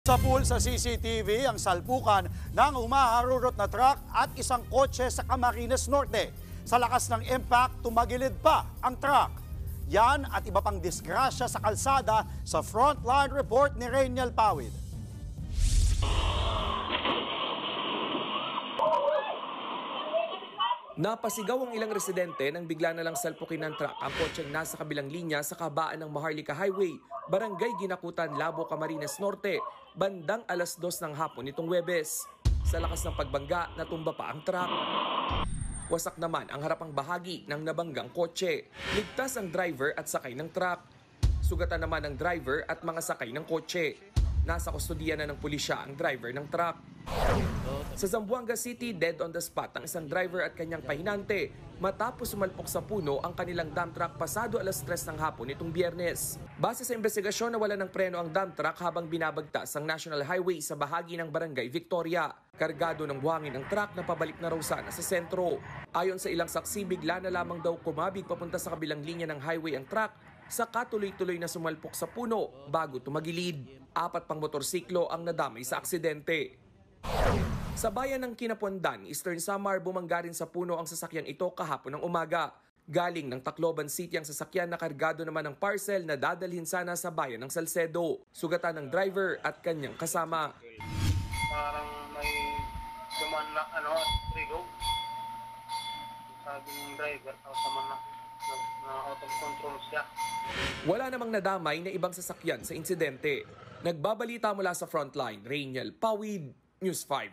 Sa pool sa CCTV ang salpukan ng humaharurot na truck at isang kotse sa Camarines Norte. Sa lakas ng impact, tumagilid pa ang truck. Yan at iba pang disgrasya sa kalsada sa Frontline Report ni Rainiel Pawid. Napasigaw ang ilang residente nang bigla na lang salpukin ng truck ang kotseng nasa kabilang linya sa kabaan ng Maharlika Highway, Barangay Ginakutan, Labo, Camarines Norte, bandang 2:00 ng hapon nitong Huwebes. Sa lakas ng pagbangga, natumba pa ang truck. Wasak naman ang harapang bahagi ng nabanggang kotse. Ligtas ang driver at sakay ng truck. Sugatan naman ang driver at mga sakay ng kotse. Nasa kustodiya na ng pulisya ang driver ng truck. Sa Zamboanga City, dead on the spot ang isang driver at kanyang pahinante matapos sumalpok sa puno ang kanilang dump truck pasado 3:00 ng hapon nitong Biyernes. Base sa investigasyon, nawala ng preno ang dump truck habang binabagtas ang National Highway sa bahagi ng Barangay Victoria. Kargado ng buhangin ang truck na pabalik na raw sana sa sentro. Ayon sa ilang saksi, bigla na lamang daw kumabig papunta sa kabilang linya ng highway ang truck, saka tuloy-tuloy na sumalpok sa puno bago tumagilid. 4 pang motorsiklo ang nadamay sa aksidente. Sa bayan ng Kinapondan, Eastern Samar, bumangga rin sa puno ang sasakyang ito kahapon ng umaga. Galing ng Tacloban City ang sasakyan na kargado naman ng parcel na dadalhin sana sa bayan ng Salcedo. Sugatan ng driver at kanyang kasama. Parang may duman na trigo. Sabi ng driver, na out of control siya. Wala namang nadamay na ibang sasakyan sa insidente. Nagbabalita mula sa Frontline, Rainiel Pawid, News 5.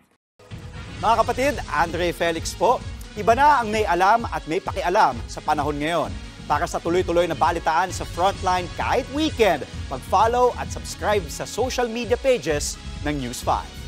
Mga kapatid, Andre Felix po. Iba na ang may alam at may pakialam sa panahon ngayon. Para sa tuloy-tuloy na balitaan sa Frontline kahit weekend, mag-follow at subscribe sa social media pages ng News 5.